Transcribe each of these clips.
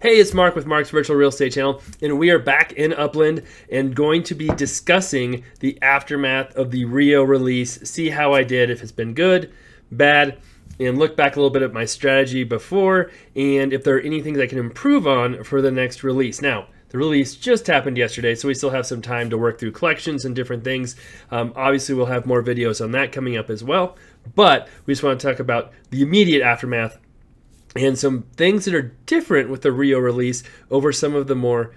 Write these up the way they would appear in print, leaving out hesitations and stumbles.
Hey, it's Mark with Mark's Virtual Real Estate Channel, and we are back in Upland and going to be discussing the aftermath of the Rio release, see how I did, if it's been good, bad, and look back a little bit at my strategy before, and if there are any things I can improve on for the next release. Now, the release just happened yesterday, so we still have some time to work through collections and different things. Obviously, we'll have more videos on that coming up as well, but we just want to talk about the immediate aftermath and some things that are different with the Rio release over some of the more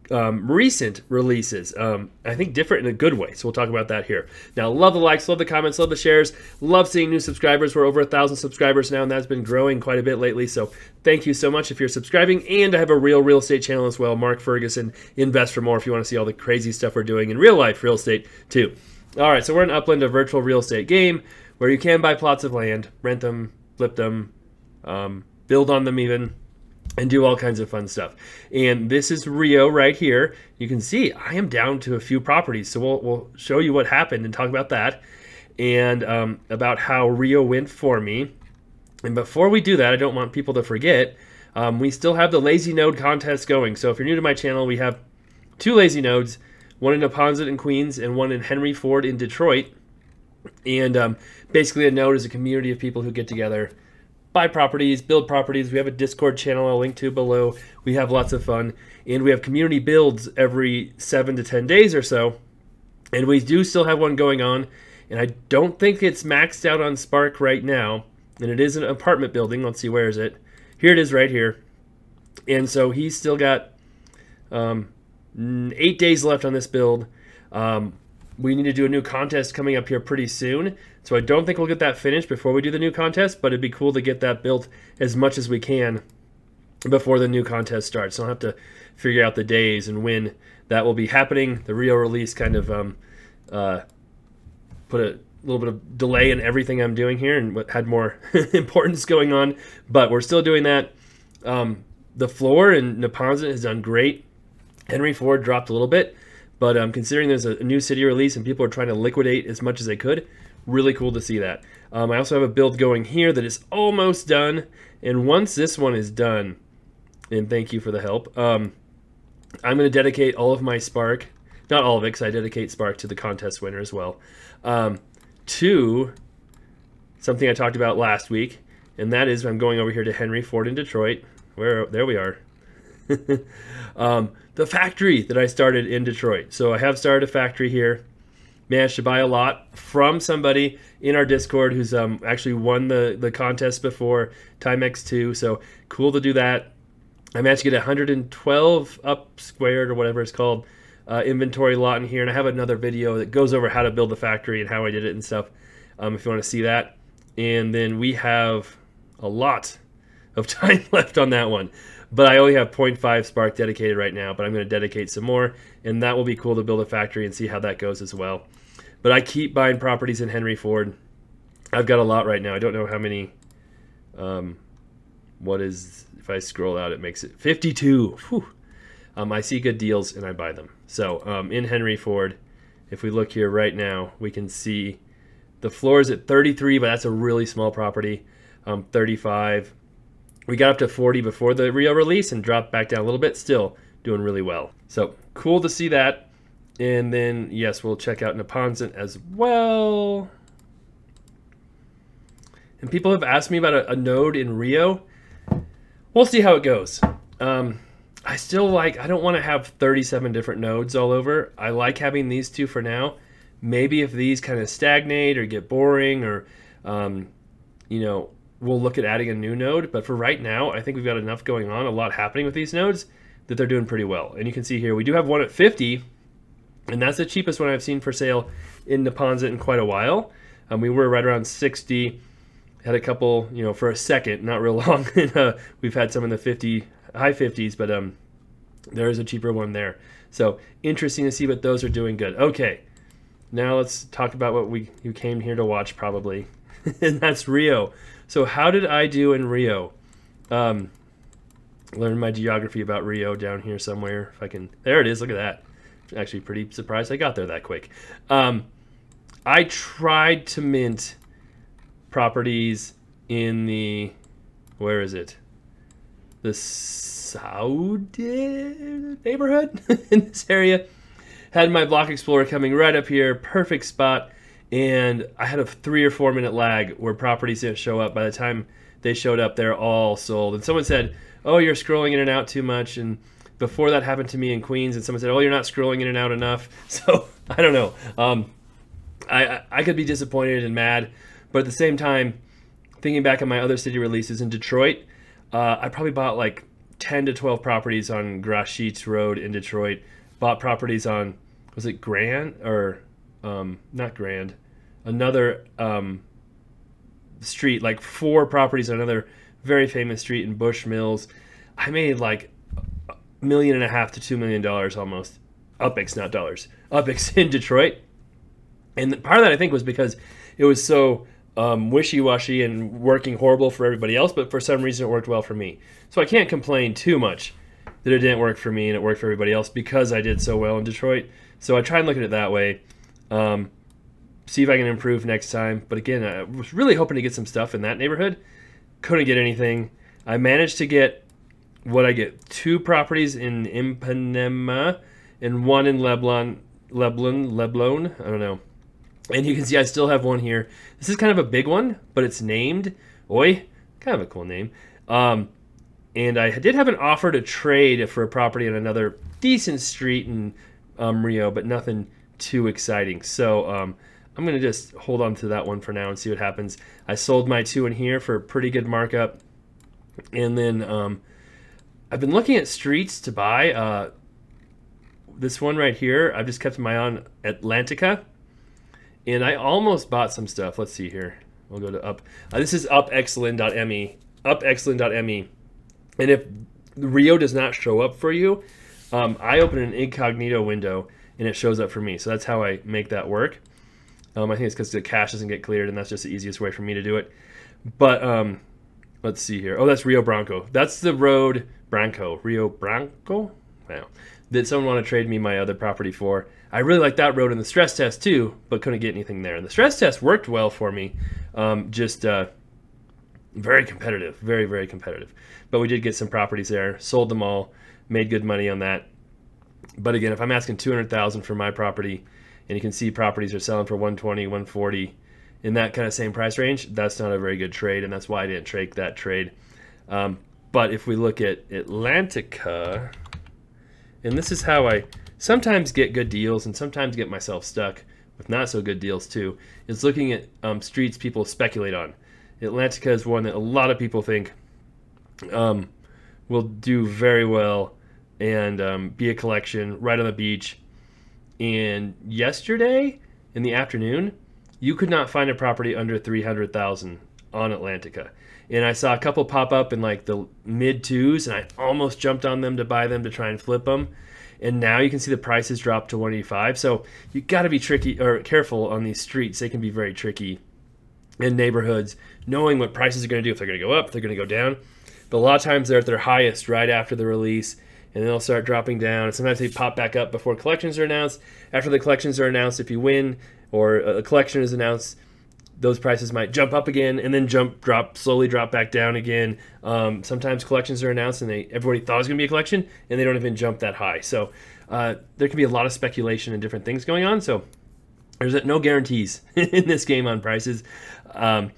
recent releases. I think different in a good way, so we'll talk about that here. Now, love the likes, love the comments, love the shares, love seeing new subscribers. We're over 1,000 subscribers now, and that's been growing quite a bit lately, so thank you so much if you're subscribing. And I have a real estate channel as well, Mark Ferguson, Invest for More, if you want to see all the crazy stuff we're doing in real life real estate too. All right, so we're in Upland, a virtual real estate game where you can buy plots of land, rent them, flip them, build on them even, and do all kinds of fun stuff. And this is Rio right here. You can see I am down to a few properties, so we'll show you what happened and talk about that, and about how Rio went for me. And before we do that, I don't want people to forget, we still have the Lazy Node contest going. So if you're new to my channel, we have 2 Lazy Nodes, one in Upland in Queens and one in Henry Ford in Detroit. And basically a node is a community of people who get together, buy properties, build properties. We have a Discord channel I'll link to below. We have lots of fun. And we have community builds every 7 to 10 days or so. And we do still have one going on. And I don't think it's maxed out on Spark right now. And it is an apartment building. Let's see, where is it? Here it is right here. And so he's still got 8 days left on this build. We need to do a new contest coming up here pretty soon. So I don't think we'll get that finished before we do the new contest, but it'd be cool to get that built as much as we can before the new contest starts. So I'll have to figure out the days and when that will be happening. The Rio release kind of put a little bit of delay in everything I'm doing here and had more importance going on, but we're still doing that. The floor in Neponset has done great. Henry Ford dropped a little bit, but considering there's a new city release and people are trying to liquidate as much as they could, really cool to see that. I also have a build going here that is almost done, and once this one is done, and thank you for the help, I'm going to dedicate all of my Spark, not all of it because I dedicate Spark to the contest winner as well, to something I talked about last week, and that is I'm going over here to Henry Ford in Detroit. There we are. The factory that I started in Detroit. So I have started a factory here. Managed to buy a lot from somebody in our Discord who's actually won the contest before, Timex2. So cool to do that. I managed to get 112 up squared or whatever it's called inventory lot in here. And I have another video that goes over how to build the factory and how I did it and stuff if you want to see that. And then we have a lot of time left on that one. But I only have 0.5 Spark dedicated right now, but I'm going to dedicate some more, and that will be cool to build a factory and see how that goes as well. But I keep buying properties in Henry Ford. I've got a lot right now. I don't know how many. If I scroll out, it makes it 52. Whew. I see good deals, and I buy them. So in Henry Ford, if we look here right now, we can see the floor is at 33, but that's a really small property. 35. We got up to 40 before the Rio release and dropped back down a little bit, still doing really well. So cool to see that. And then, yes, we'll check out Neponset as well. And people have asked me about a node in Rio. We'll see how it goes. I still I don't want to have 37 different nodes all over. I like having these 2 for now. Maybe if these kind of stagnate or get boring or, we'll look at adding a new node, but for right now, I think we've got enough going on, a lot happening with these nodes, that they're doing pretty well. And you can see here, we do have one at 50, and that's the cheapest one I've seen for sale in Neponset in quite a while. We were right around 60, had a couple, for a second, not real long. We've had some in the high 50s, but there is a cheaper one there. So interesting to see what those are doing good. Okay, now let's talk about what you came here to watch probably, and that's Rio. So how did I do in Rio? Learn my geography about Rio down here somewhere. If I can, there it is. Look at that. Actually, pretty surprised I got there that quick. I tried to mint properties in the, where is it? The Saudi neighborhood in this area. Had my Block Explorer coming right up here, perfect spot, and I had a 3 or 4 minute lag where properties didn't show up. By the time they showed up, they're all sold. And someone said, oh, you're scrolling in and out too much. And before that happened to me in Queens, and someone said, oh, you're not scrolling in and out enough. So I don't know. I could be disappointed and mad, but at the same time, thinking back on my other city releases in Detroit, I probably bought like 10 to 12 properties on Grashit Road in Detroit. Bought properties on, was it Grand or not Grand, another street, like 4 properties on another very famous street in Bush Mills. I made like $1.5 million to $2 million almost. UPX, not dollars. UPX in Detroit. And part of that I think was because it was so wishy-washy and working horrible for everybody else, but for some reason it worked well for me. So I can't complain too much that it didn't work for me and it worked for everybody else because I did so well in Detroit. So I try and look at it that way. See if I can improve next time. But again, I was really hoping to get some stuff in that neighborhood. Couldn't get anything. I managed to get what I get 2 properties in Ipanema and 1 in Leblon, I don't know. And you can see I still have one here. This is kind of a big one, but it's named Oi. Kind of a cool name. And I did have an offer to trade for a property on another decent street in Rio, but nothing too exciting. So I'm going to just hold on to that one for now and see what happens. I sold my 2 in here for a pretty good markup. And then I've been looking at streets to buy. This one right here, I've just kept my eye on Atlantica. And I almost bought some stuff. Let's see here. We'll go to up. This is upexlin.me. Upexlin.me. And if Rio does not show up for you, I open an incognito window and it shows up for me. So that's how I make that work. I think it's because the cache doesn't get cleared, and that's just the easiest way for me to do it. But let's see here. Oh, that's Rio Branco. That's the road Rio Branco? Wow. That someone wanted to trade me my other property for. I really like that road in the stress test too, but couldn't get anything there. And the stress test worked well for me. Very competitive, very, very competitive. But we did get some properties there, sold them all, made good money on that. But again, if I'm asking $200,000 for my property, and you can see properties are selling for 120, 140 in that kind of same price range, that's not a very good trade, and that's why I didn't take that trade. But if we look at Atlantica, and this is how I sometimes get good deals and sometimes get myself stuck with not so good deals too, is looking at streets people speculate on. Atlantica is one that a lot of people think will do very well and be a collection right on the beach. And yesterday in the afternoon, you could not find a property under $300,000 on Atlantica. And I saw a couple pop up in like the mid 2s, and I almost jumped on them to buy them to try and flip them. And now you can see the prices drop to 185. So you got to be tricky or careful on these streets. They can be very tricky in neighborhoods, knowing what prices are going to do, if they're going to go up, if they're going to go down. But a lot of times they're at their highest right after the release, and then they'll start dropping down. And sometimes they pop back up before collections are announced. After the collections are announced, if you win or a collection is announced, those prices might jump up again and then slowly drop back down again. Sometimes collections are announced and everybody thought it was going to be a collection, and they don't even jump that high. So there can be a lot of speculation and different things going on. So there's no guarantees in this game on prices. And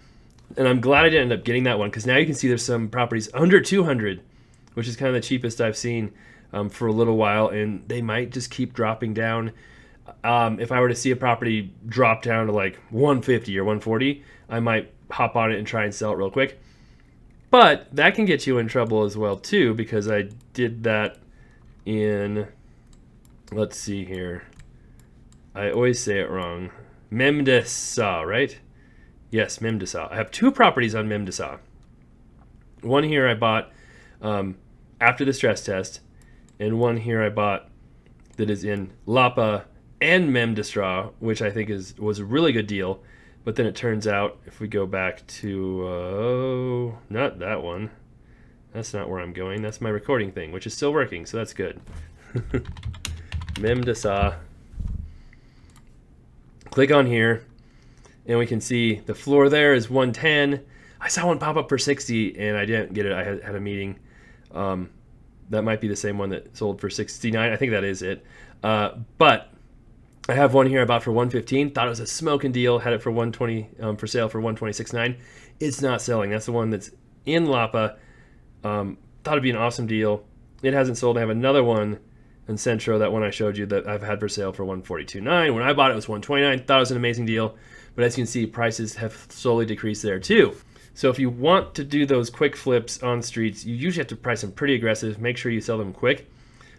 I'm glad I didn't end up getting that one, because now you can see there's some properties under 200, which is kind of the cheapest I've seen for a little while, and they might just keep dropping down. If I were to see a property drop down to like 150 or 140, I might hop on it and try and sell it real quick. But that can get you in trouble as well too, because I did that in, let's see here, I always say it wrong, Memdesa, right? Yes, Memdesa. I have 2 properties on Memdesa. One here I bought after the stress test, and one here I bought that is in Lapa and Memdestra, which I think was a really good deal. But then it turns out, if we go back to, not that one. That's not where I'm going. That's my recording thing, which is still working, so that's good. Memdesa. Click on here, and we can see the floor there is 110. I saw one pop up for 60, and I didn't get it. I had a meeting. That might be the same one that sold for 69. I think that is it. But I have one here I bought for 115. Thought it was a smoking deal. Had it for 120 for sale for 126.9. It's not selling. That's the one that's in Lapa. Thought it'd be an awesome deal. It hasn't sold. I have another one in Centro, that one I showed you, that I've had for sale for 142.9. When I bought it, it was 129. Thought it was an amazing deal. But as you can see, prices have slowly decreased there too. So if you want to do those quick flips on streets, you usually have to price them pretty aggressive. Make sure you sell them quick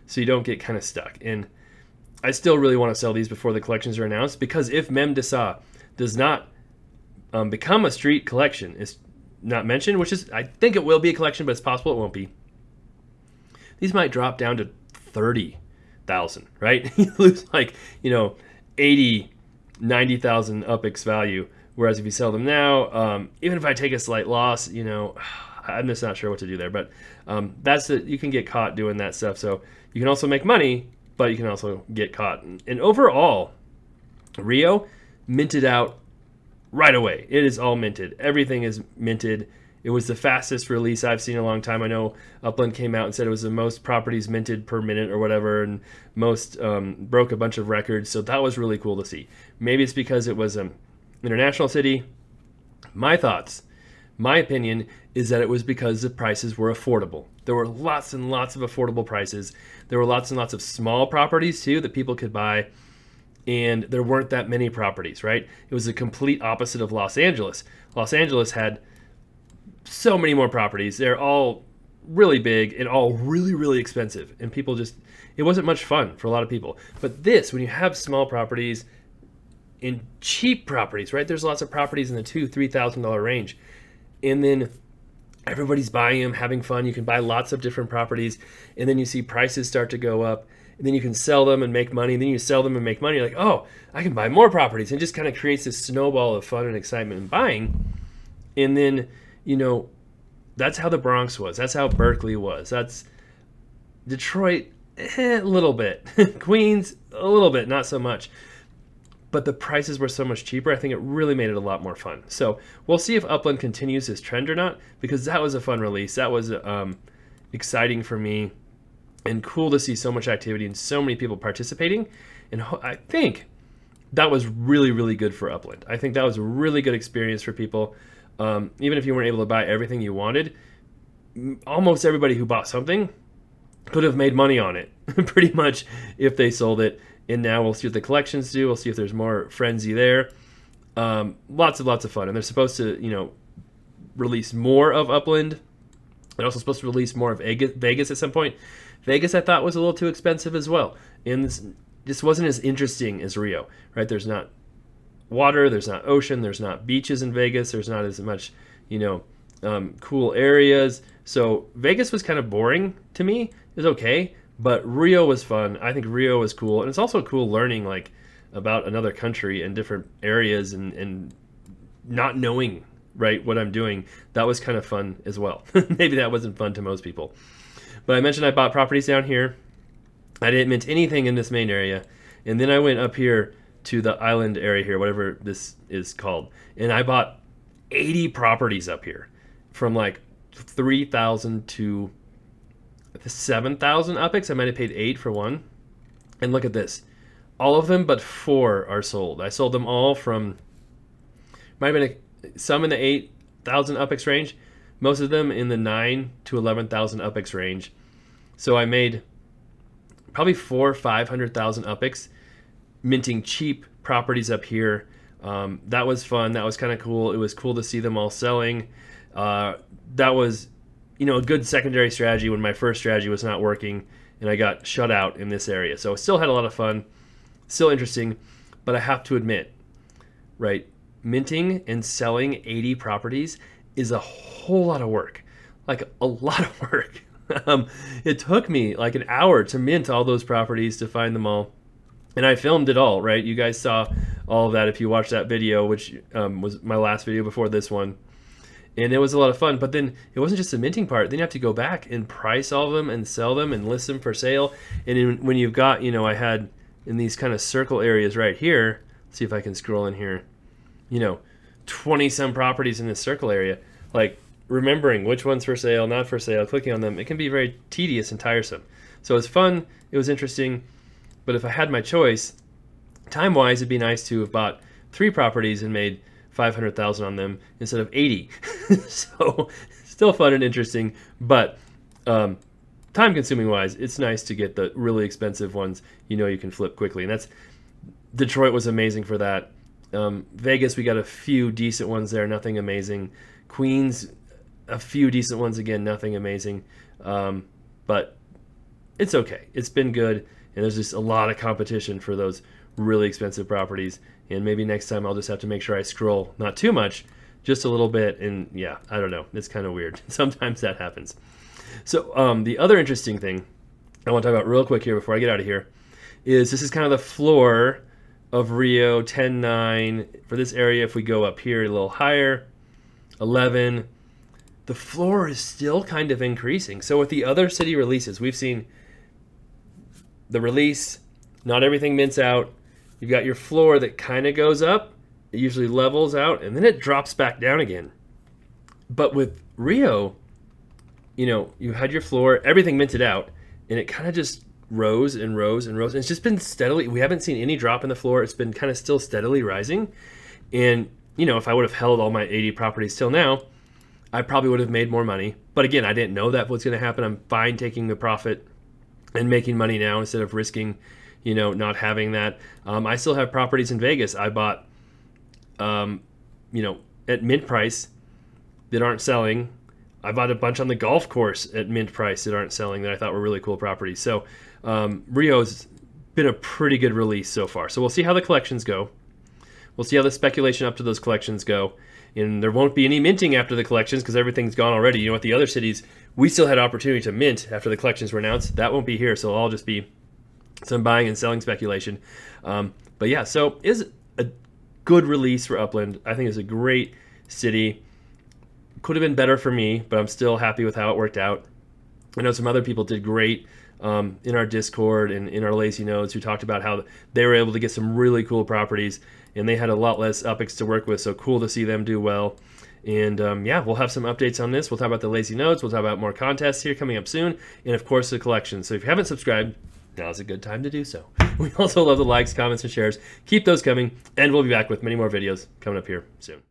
so you don't get kind of stuck. And I still really want to sell these before the collections are announced, because if Mem Desa does not become a street collection, it's not mentioned, which is, I think it will be a collection, but it's possible it won't be. These might drop down to 30,000, right? You lose like, 80, 90,000 UPX value. Whereas if you sell them now, even if I take a slight loss, I'm just not sure what to do there. But you can get caught doing that stuff. So you can also make money, but you can also get caught. And overall, Rio minted out right away. It is all minted. Everything is minted. It was the fastest release I've seen in a long time. I know Upland came out and said it was the most properties minted per minute or whatever, and most broke a bunch of records. So that was really cool to see. Maybe it's because it was an international city. My thoughts, my opinion, is that it was because the prices were affordable. There were lots and lots of affordable prices. There were lots and lots of small properties too that people could buy. And there weren't that many properties, right? It was the complete opposite of Los Angeles. Los Angeles had so many more properties. They're all really big and all really, really expensive. And people just, it wasn't much fun for a lot of people. But this, when you have small properties and cheap properties, right? There's lots of properties in the $2,000, $3,000 range. And then everybody's buying them, having fun. You can buy lots of different properties. And then you see prices start to go up. And then you can sell them and make money. And then you sell them and make money. You're like, oh, I can buy more properties. And it just kind of creates this snowball of fun and excitement in buying. And then, that's how the Bronx was. That's how Berkeley was. That's Detroit, a little bit. Queens, a little bit, not so much. But the prices were so much cheaper. I think it really made it a lot more fun. So we'll see if Upland continues this trend or not, because that was a fun release. That was exciting for me and cool to see so much activity and so many people participating. And I think that was really, really good for Upland. I think that was a really good experience for people. Even if you weren't able to buy everything you wanted, almost everybody who bought something could have made money on it, pretty much, if they sold it. And now we'll see what the collections do. We'll see if there's more frenzy there. Lots of fun. And they're supposed to, release more of Upland. They're also supposed to release more of Vegas at some point. Vegas, I thought, was a little too expensive as well. And this just wasn't as interesting as Rio, right? There's not water, there's not ocean, there's not beaches in Vegas, there's not as much, cool areas. So Vegas was kind of boring to me. It was okay, but Rio was fun. I think Rio was cool, and it's also cool learning about another country and different areas and not knowing what I'm doing. That was kind of fun as well. Maybe that wasn't fun to most people, but I mentioned I bought properties down here. I didn't mint anything in this main area, and then I went up here to the island area here, whatever this is called. And I bought 80 properties up here from 3,000 to 7,000 UPX. I might have paid 8 for one. And look at this. All of them but 4 are sold. I sold them all from, might have been some in the 8,000 UPX range, most of them in the 9 to 11,000 UPX range. So I made probably 400,000 or 500,000 UPX minting cheap properties up here. That was fun. That was kind of cool. It was cool to see them all selling. That was, a good secondary strategy when my first strategy was not working and I got shut out in this area. So I still had a lot of fun, still interesting, but I have to admit, minting and selling 80 properties is a whole lot of work, a lot of work. It took me an hour to mint all those properties, to find them all. And I filmed it all, right? You guys saw all of that if you watched that video, which was my last video before this one. And it was a lot of fun. But then it wasn't just the minting part. Then you have to go back and price all of them and sell them and list them for sale. And when you've got, I had in these kind of circle areas right here, let's see if I can scroll in here, 20-some properties in this circle area. remembering which one's for sale, not for sale, clicking on them, it can be very tedious and tiresome. So it was fun, it was interesting, but if I had my choice, time-wise, it'd be nice to have bought 3 properties and made $500,000 on them instead of 80. So still fun and interesting, but time-consuming wise, it's nice to get the really expensive ones you can flip quickly. And that's Detroit was amazing for that. Vegas, we got a few decent ones there, nothing amazing. Queens, a few decent ones again, nothing amazing. But it's okay. It's been good, and there's just a lot of competition for those really expensive properties. And maybe next time I'll just have to make sure I scroll not too much, just a little bit. And yeah, I don't know. It's kind of weird. Sometimes that happens. So the other interesting thing I want to talk about real quick here before I get out of here is this is kind of the floor of Rio 10.9 for this area. If we go up here a little higher, 11, the floor is still kind of increasing. So with the other city releases, we've seen the release, not everything mints out. You've got your floor that kind of goes up, it usually levels out, and then it drops back down again. But with Rio, you had your floor, everything minted out, and it kind of just rose and rose and rose. And it's just been steadily, we haven't seen any drop in the floor. It's been kind of still steadily rising. And, if I would have held all my 80 properties till now, I probably would have made more money. But again, I didn't know that was going to happen. I'm fine taking the profit and making money now instead of risking, not having that. I still have properties in Vegas I bought, at mint price that aren't selling. I bought a bunch on the golf course at mint price that aren't selling that I thought were really cool properties. So Rio's been a pretty good release so far. So we'll see how the collections go. We'll see how the speculation up to those collections go. And there won't be any minting after the collections because everything's gone already. At the other cities, we still had opportunity to mint after the collections were announced. That won't be here, so it'll all just be some buying and selling speculation. But yeah, so is a good release for Upland. I think it's a great city. Could have been better for me, but I'm still happy with how it worked out. I know some other people did great in our Discord and in our Lazy Nodes who talked about how they were able to get some really cool properties, and they had a lot less UPIX to work with, so cool to see them do well. And yeah, we'll have some updates on this. We'll talk about the Lazy Nodes. We'll talk about more contests here coming up soon, and of course the collection. So if you haven't subscribed, now's a good time to do so. We also love the likes, comments, and shares. Keep those coming, and we'll be back with many more videos coming up here soon.